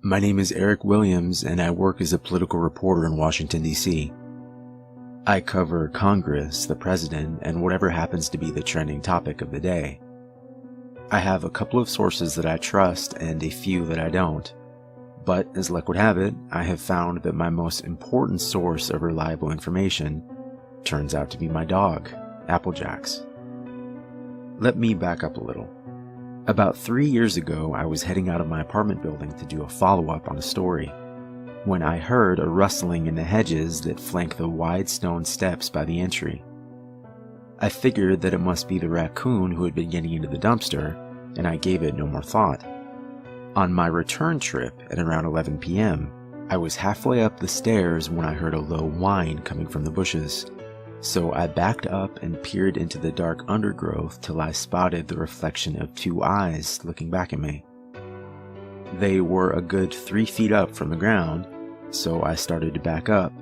My name is Eric Williams, and I work as a political reporter in Washington, D.C. I cover Congress, the president, and whatever happens to be the trending topic of the day. I have a couple of sources that I trust and a few that I don't. But as luck would have it, I have found that my most important source of reliable information turns out to be my dog, Applejacks. Let me back up a little. About 3 years ago, I was heading out of my apartment building to do a follow-up on a story, when I heard a rustling in the hedges that flank the wide stone steps by the entry. I figured that it must be the raccoon who had been getting into the dumpster, and I gave it no more thought. On my return trip at around 11 p.m., I was halfway up the stairs when I heard a low whine coming from the bushes. So I backed up and peered into the dark undergrowth till I spotted the reflection of two eyes looking back at me. They were a good 3 feet up from the ground, so I started to back up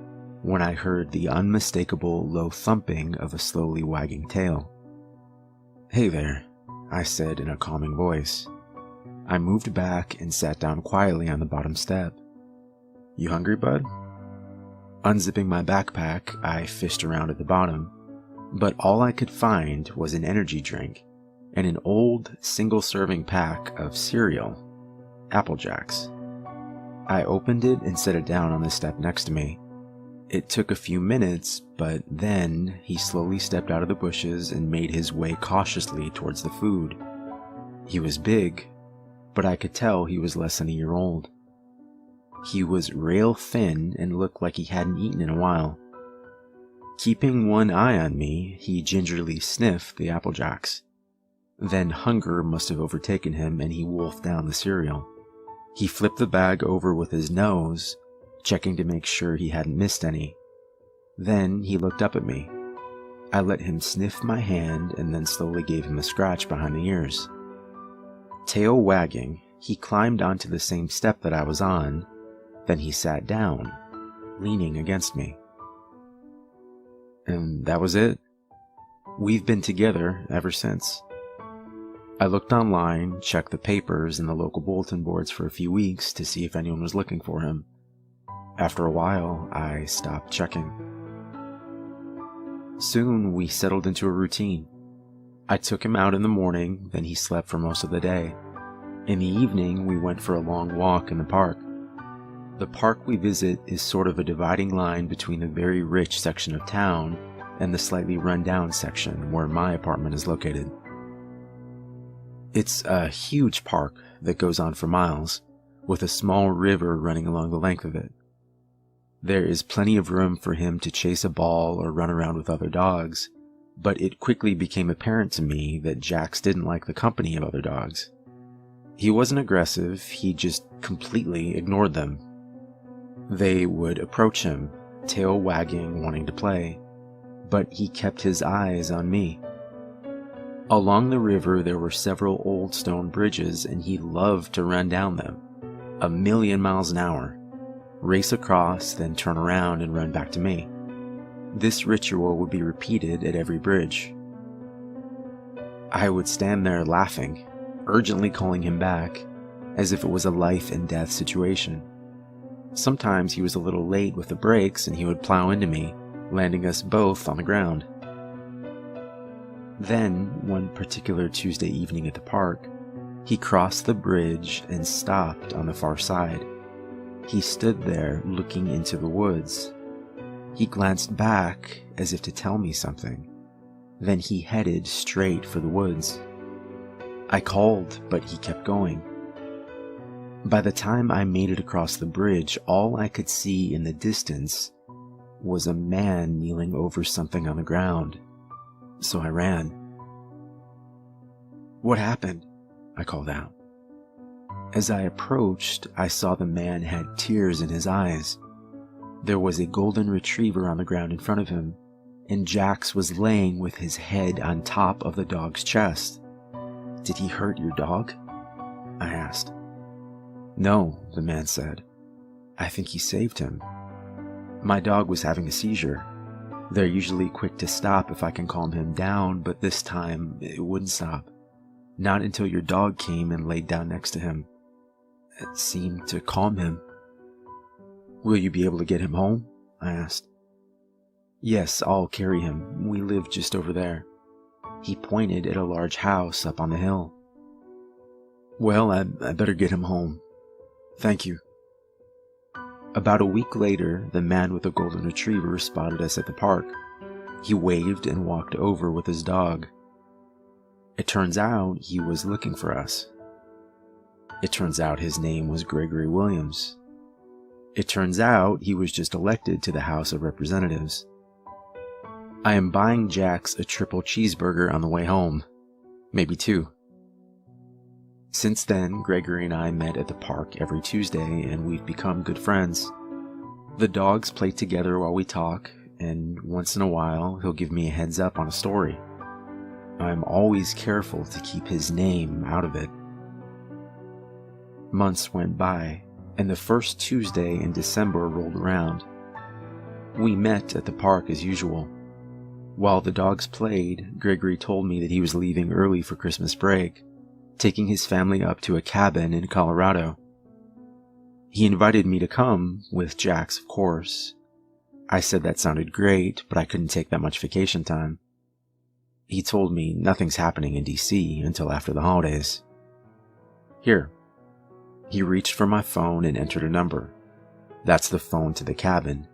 when I heard the unmistakable low thumping of a slowly wagging tail. "Hey there," I said in a calming voice. I moved back and sat down quietly on the bottom step. "You hungry, bud?" Unzipping my backpack, I fished around at the bottom, but all I could find was an energy drink and an old single-serving pack of cereal, Applejacks. I opened it and set it down on the step next to me. It took a few minutes, but then he slowly stepped out of the bushes and made his way cautiously towards the food. He was big, but I could tell he was less than a year old. He was rail thin and looked like he hadn't eaten in a while. Keeping one eye on me, he gingerly sniffed the Applejacks. Then hunger must have overtaken him and he wolfed down the cereal. He flipped the bag over with his nose, checking to make sure he hadn't missed any. Then he looked up at me. I let him sniff my hand and then slowly gave him a scratch behind the ears. Tail wagging, he climbed onto the same step that I was on. Then he sat down, leaning against me. And that was it. We've been together ever since. I looked online, checked the papers and the local bulletin boards for a few weeks to see if anyone was looking for him. After a while, I stopped checking. Soon, we settled into a routine. I took him out in the morning, then he slept for most of the day. In the evening, we went for a long walk in the park. The park we visit is sort of a dividing line between the very rich section of town and the slightly run-down section where my apartment is located. It's a huge park that goes on for miles, with a small river running along the length of it. There is plenty of room for him to chase a ball or run around with other dogs, but it quickly became apparent to me that Jax didn't like the company of other dogs. He wasn't aggressive, he just completely ignored them. They would approach him, tail wagging, wanting to play, but he kept his eyes on me. Along the river there were several old stone bridges and he loved to run down them, 1,000,000 miles an hour, race across, then turn around and run back to me. This ritual would be repeated at every bridge. I would stand there laughing, urgently calling him back, as if it was a life and death situation. Sometimes he was a little late with the brakes and he would plow into me, landing us both on the ground. Then, one particular Tuesday evening at the park, he crossed the bridge and stopped on the far side. He stood there looking into the woods. He glanced back as if to tell me something. Then he headed straight for the woods. I called, but he kept going. By the time I made it across the bridge, all I could see in the distance was a man kneeling over something on the ground. So I ran. "What happened?" I called out. As I approached, I saw the man had tears in his eyes. There was a golden retriever on the ground in front of him, and Jax was laying with his head on top of the dog's chest. "Did he hurt your dog?" I asked. "No," the man said. "I think he saved him. My dog was having a seizure. They're usually quick to stop if I can calm him down, but this time it wouldn't stop. Not until your dog came and laid down next to him. It seemed to calm him. "Will you be able to get him home?" I asked. "Yes, I'll carry him. We live just over there." He pointed at a large house up on the hill. "Well, I better get him home. Thank you." About a week later, the man with the golden retriever spotted us at the park. He waved and walked over with his dog. It turns out he was looking for us. It turns out his name was Gregory Williams. It turns out he was just elected to the House of Representatives. I am buying Jax a triple cheeseburger on the way home. Maybe two. Since then, Gregory and I met at the park every Tuesday, and we've become good friends. The dogs play together while we talk, and once in a while, he'll give me a heads up on a story. I'm always careful to keep his name out of it. Months went by, and the first Tuesday in December rolled around. We met at the park as usual. While the dogs played, Gregory told me that he was leaving early for Christmas break, taking his family up to a cabin in Colorado. He invited me to come, with Jax, of course. I said that sounded great, but I couldn't take that much vacation time. He told me nothing's happening in DC until after the holidays. Here. He reached for my phone and entered a number. That's the phone to the cabin.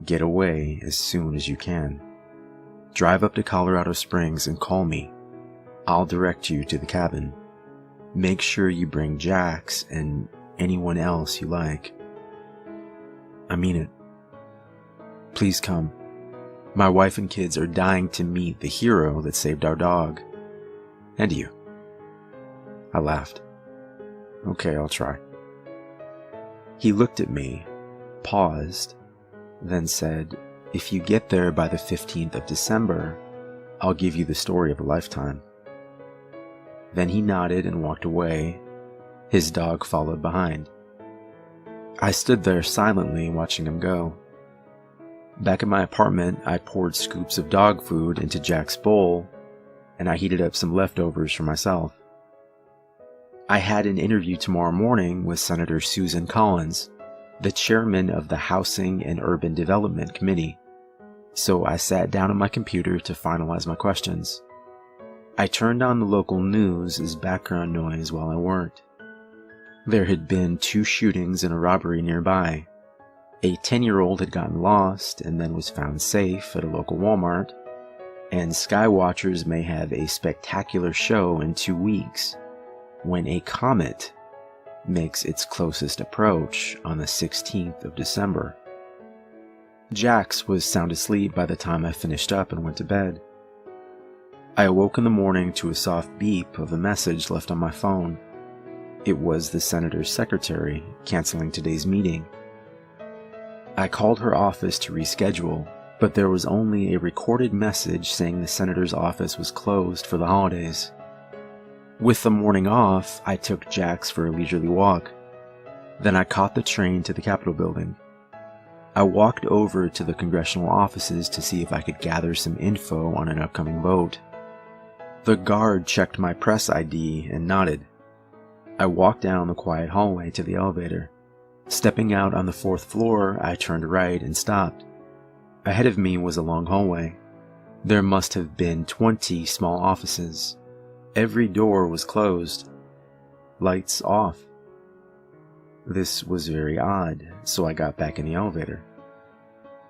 Get away as soon as you can. Drive up to Colorado Springs and call me. I'll direct you to the cabin. Make sure you bring Jax and anyone else you like. I mean it. Please come. My wife and kids are dying to meet the hero that saved our dog. And you. I laughed. Okay, I'll try. He looked at me, paused, then said, "If you get there by the 15th of December, I'll give you the story of a lifetime." Then he nodded and walked away. His dog followed behind. I stood there silently watching him go. Back at my apartment, I poured scoops of dog food into Jack's bowl, and I heated up some leftovers for myself. I had an interview tomorrow morning with Senator Susan Collins, the chairman of the Housing and Urban Development Committee, so I sat down at my computer to finalize my questions. I turned on the local news as background noise while I worked. There had been 2 shootings and a robbery nearby. A 10-year-old had gotten lost and then was found safe at a local Walmart, and skywatchers may have a spectacular show in 2 weeks when a comet makes its closest approach on the 16th of December. Jax was sound asleep by the time I finished up and went to bed. I awoke in the morning to a soft beep of a message left on my phone. It was the senator's secretary canceling today's meeting. I called her office to reschedule, but there was only a recorded message saying the senator's office was closed for the holidays. With the morning off, I took Jax for a leisurely walk. Then I caught the train to the Capitol building. I walked over to the congressional offices to see if I could gather some info on an upcoming vote. The guard checked my press ID and nodded. I walked down the quiet hallway to the elevator. Stepping out on the 4th floor, I turned right and stopped. Ahead of me was a long hallway. There must have been 20 small offices. Every door was closed. Lights off. This was very odd, so I got back in the elevator.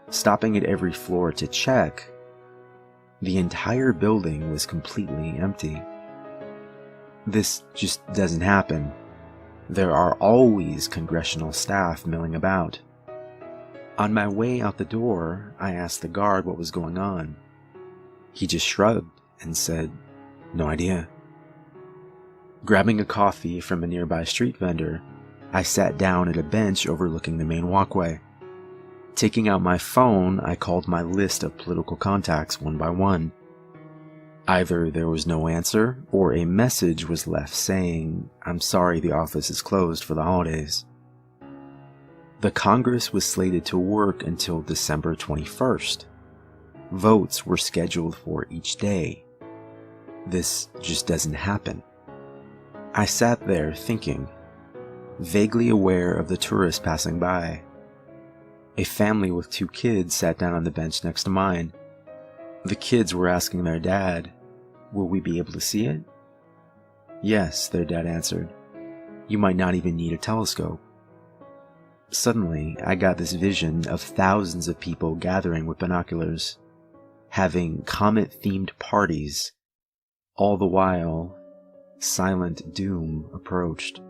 Stopping at every floor to check, the entire building was completely empty. This just doesn't happen. There are always congressional staff milling about. On my way out the door, I asked the guard what was going on. He just shrugged and said, "No idea." Grabbing a coffee from a nearby street vendor, I sat down at a bench overlooking the main walkway. Taking out my phone, I called my list of political contacts one by one. Either there was no answer, or a message was left saying, "I'm sorry, the office is closed for the holidays." The Congress was slated to work until December 21st. Votes were scheduled for each day. This just doesn't happen. I sat there thinking, vaguely aware of the tourists passing by. A family with 2 kids sat down on the bench next to mine. The kids were asking their dad, "Will we be able to see it?" "Yes," their dad answered. "You might not even need a telescope." Suddenly, I got this vision of thousands of people gathering with binoculars, having comet-themed parties. All the while, silent doom approached.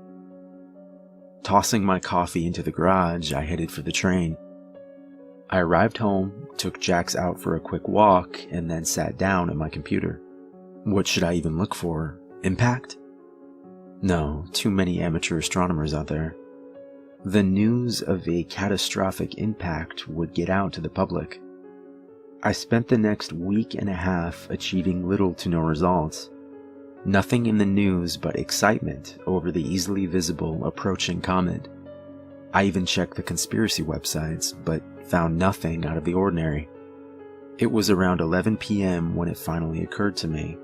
Tossing my coffee into the garage, I headed for the train. I arrived home, took Jax out for a quick walk, and then sat down at my computer. What should I even look for? Impact? No, too many amateur astronomers out there. The news of a catastrophic impact would get out to the public. I spent the next week and a half achieving little to no results. Nothing in the news but excitement over the easily visible approaching comet. I even checked the conspiracy websites, but found nothing out of the ordinary. It was around 11 p.m. when it finally occurred to me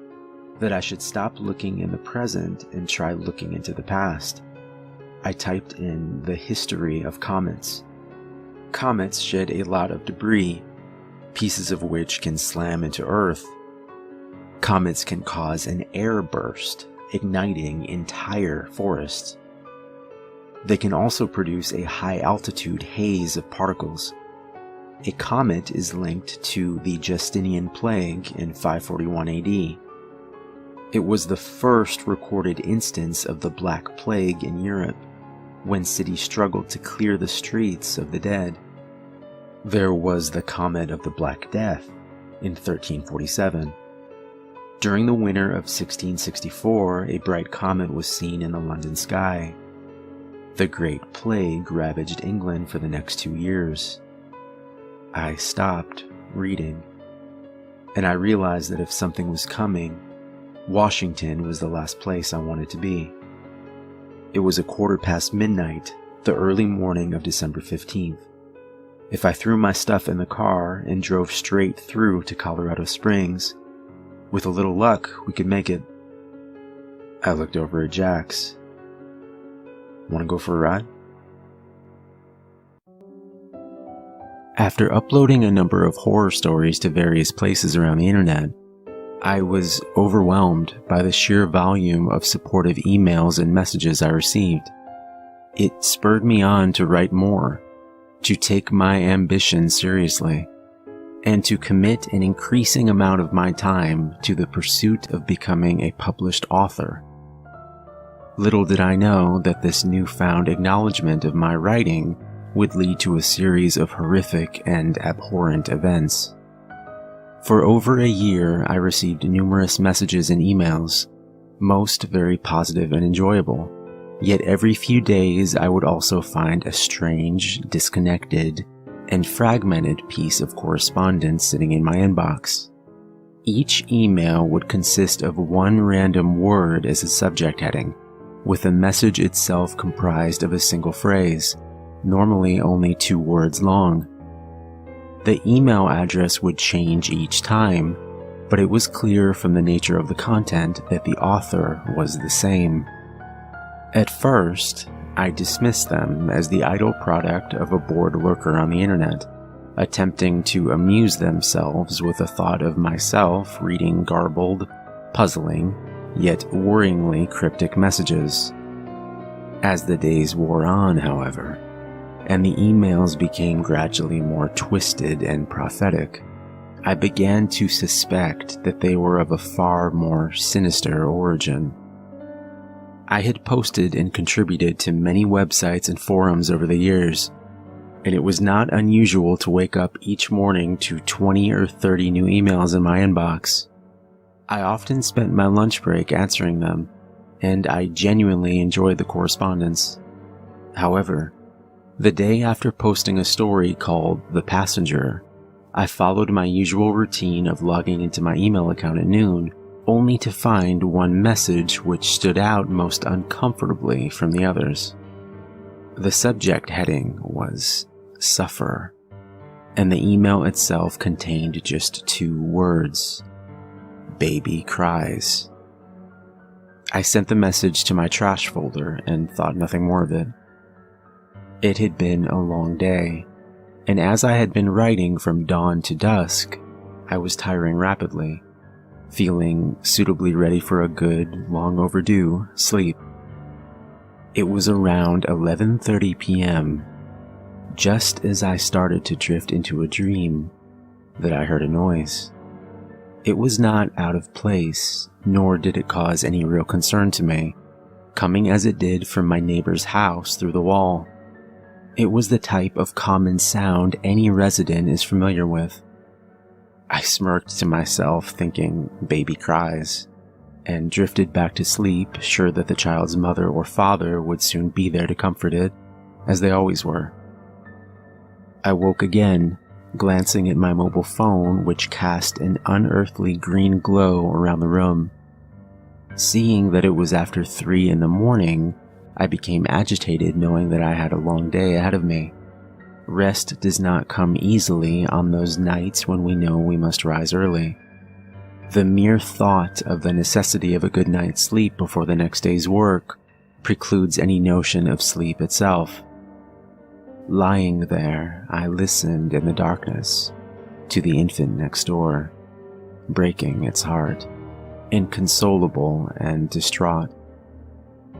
that I should stop looking in the present and try looking into the past. I typed in the history of comets. Comets shed a lot of debris, pieces of which can slam into Earth. Comets can cause an air burst, igniting entire forests. They can also produce a high-altitude haze of particles. A comet is linked to the Justinian plague in 541 AD. It was the first recorded instance of the Black Plague in Europe, when cities struggled to clear the streets of the dead. There was the Comet of the Black Death in 1347. During the winter of 1664, a bright comet was seen in the London sky. The Great Plague ravaged England for the next 2 years. I stopped reading, and I realized that if something was coming, Washington was the last place I wanted to be. It was midnight, the early morning of December 15th. If I threw my stuff in the car and drove straight through to Colorado Springs, with a little luck, we could make it. I looked over at Jax. "Want to go for a ride?" After uploading a number of horror stories to various places around the internet, I was overwhelmed by the sheer volume of supportive emails and messages I received. It spurred me on to write more, to take my ambition seriously, and to commit an increasing amount of my time to the pursuit of becoming a published author. Little did I know that this newfound acknowledgement of my writing would lead to a series of horrific and abhorrent events. For over a year, I received numerous messages and emails, most very positive and enjoyable. Yet every few days, I would also find a strange, disconnected, and fragmented piece of correspondence sitting in my inbox. Each email would consist of one random word as a subject heading, with the message itself comprised of a single phrase, normally only 2 words long. The email address would change each time, but it was clear from the nature of the content that the author was the same. At first, I dismissed them as the idle product of a bored lurker on the internet, attempting to amuse themselves with the thought of myself reading garbled, puzzling, yet worryingly cryptic messages. As the days wore on, however, and the emails became gradually more twisted and prophetic, I began to suspect that they were of a far more sinister origin. I had posted and contributed to many websites and forums over the years, and it was not unusual to wake up each morning to 20 or 30 new emails in my inbox. I often spent my lunch break answering them, and I genuinely enjoyed the correspondence. However, the day after posting a story called The Passenger, I followed my usual routine of logging into my email account at noon, only to find one message which stood out most uncomfortably from the others. The subject heading was "Suffer," and the email itself contained just 2 words: "Baby cries." I sent the message to my trash folder and thought nothing more of it. It had been a long day, and as I had been writing from dawn to dusk, I was tiring rapidly, feeling suitably ready for a good, long overdue sleep. It was around 11:30 p.m., just as I started to drift into a dream, that I heard a noise. It was not out of place, nor did it cause any real concern to me, coming as it did from my neighbor's house through the wall. It was the type of common sound any resident is familiar with. I smirked to myself, thinking baby cries, and drifted back to sleep, sure that the child's mother or father would soon be there to comfort it, as they always were. I woke again, glancing at my mobile phone, which cast an unearthly green glow around the room. Seeing that it was after 3 a.m, I became agitated, knowing that I had a long day ahead of me. Rest does not come easily on those nights when we know we must rise early. The mere thought of the necessity of a good night's sleep before the next day's work precludes any notion of sleep itself. Lying there, I listened in the darkness to the infant next door, breaking its heart, inconsolable and distraught.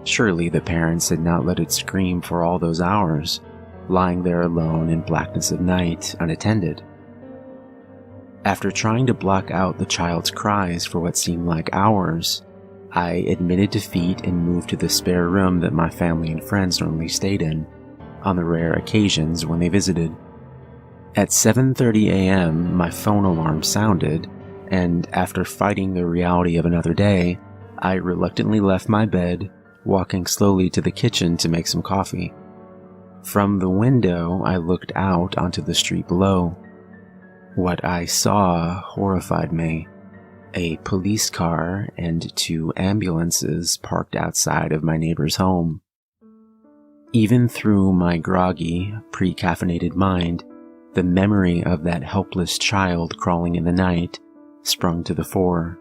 Surely the parents had not let it scream for all those hours, lying there alone in blackness of night, unattended. After trying to block out the child's cries for what seemed like hours, I admitted defeat and moved to the spare room that my family and friends normally stayed in, on the rare occasions when they visited. At 7:30 a.m., my phone alarm sounded, and after fighting the reality of another day, I reluctantly left my bed, walking slowly to the kitchen to make some coffee. From the window, I looked out onto the street below. What I saw horrified me. A police car and 2 ambulances parked outside of my neighbor's home. Even through my groggy, pre-caffeinated mind, the memory of that helpless child crawling in the night sprung to the fore.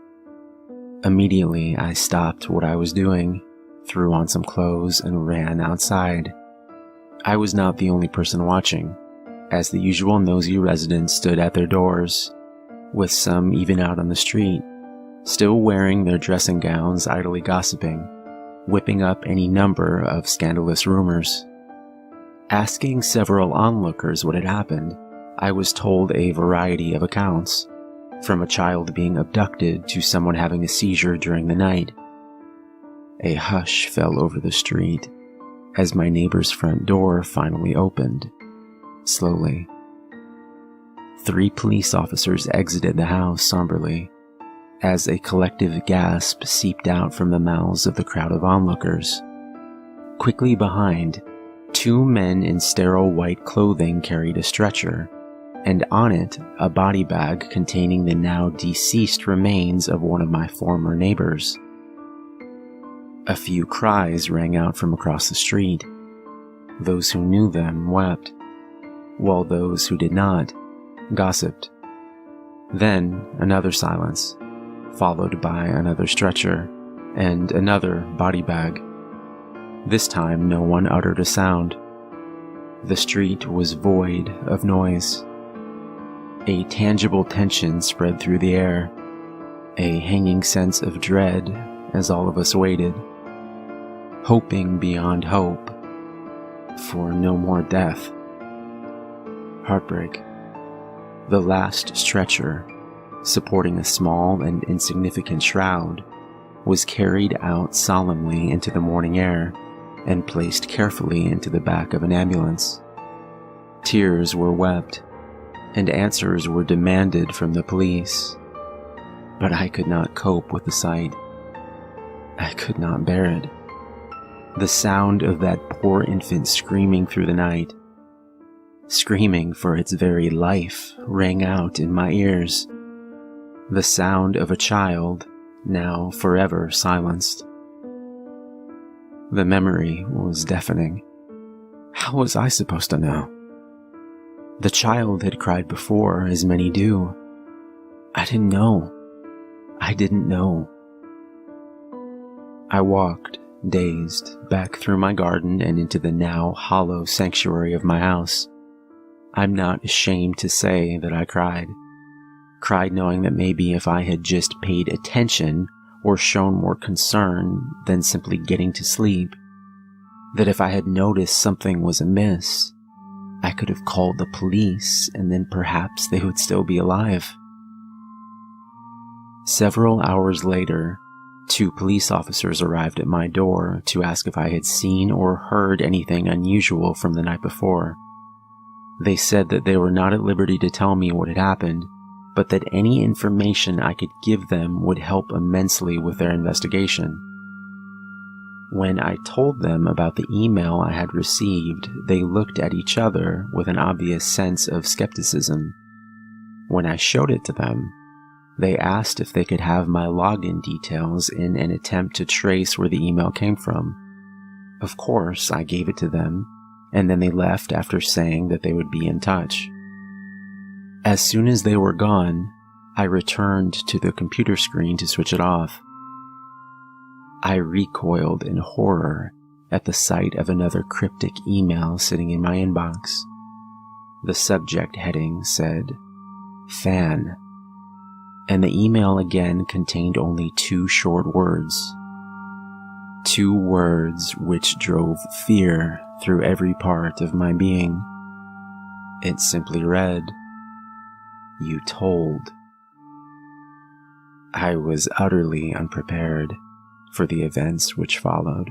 Immediately, I stopped what I was doing, threw on some clothes, and ran outside. I was not the only person watching, as the usual nosy residents stood at their doors, with some even out on the street, still wearing their dressing gowns, idly gossiping, whipping up any number of scandalous rumors. Asking several onlookers what had happened, I was told a variety of accounts, from a child being abducted to someone having a seizure during the night. A hush fell over the street as my neighbor's front door finally opened, slowly. 3 police officers exited the house somberly, as a collective gasp seeped out from the mouths of the crowd of onlookers. Quickly behind, 2 men in sterile white clothing carried a stretcher, and on it a body bag containing the now deceased remains of one of my former neighbors. A few cries rang out from across the street. Those who knew them wept, while those who did not gossiped. Then another silence, followed by another stretcher and another body bag. This time no one uttered a sound. The street was void of noise. A tangible tension spread through the air, a hanging sense of dread as all of us waited, hoping beyond hope for no more death. Heartbreak. The last stretcher, supporting a small and insignificant shroud, was carried out solemnly into the morning air and placed carefully into the back of an ambulance. Tears were wept, and answers were demanded from the police, but I could not cope with the sight. I could not bear it. The sound of that poor infant screaming through the night, screaming for its very life, rang out in my ears. The sound of a child, now forever silenced. The memory was deafening. How was I supposed to know? The child had cried before, as many do. I didn't know. I didn't know. I walked, dazed, back through my garden and into the now hollow sanctuary of my house. I'm not ashamed to say that I cried. Cried knowing that maybe if I had just paid attention or shown more concern than simply getting to sleep, that if I had noticed something was amiss, I could have called the police and then perhaps they would still be alive. Several hours later, 2 police officers arrived at my door to ask if I had seen or heard anything unusual from the night before. They said that they were not at liberty to tell me what had happened, but that any information I could give them would help immensely with their investigation. When I told them about the email I had received, they looked at each other with an obvious sense of skepticism. When I showed it to them, they asked if they could have my login details in an attempt to trace where the email came from. Of course, I gave it to them, and then they left after saying that they would be in touch. As soon as they were gone, I returned to the computer screen to switch it off. I recoiled in horror at the sight of another cryptic email sitting in my inbox. The subject heading said, "Fan," and the email again contained only 2 short words. 2 words which drove fear through every part of my being. It simply read, "You told." I was utterly unprepared for the events which followed.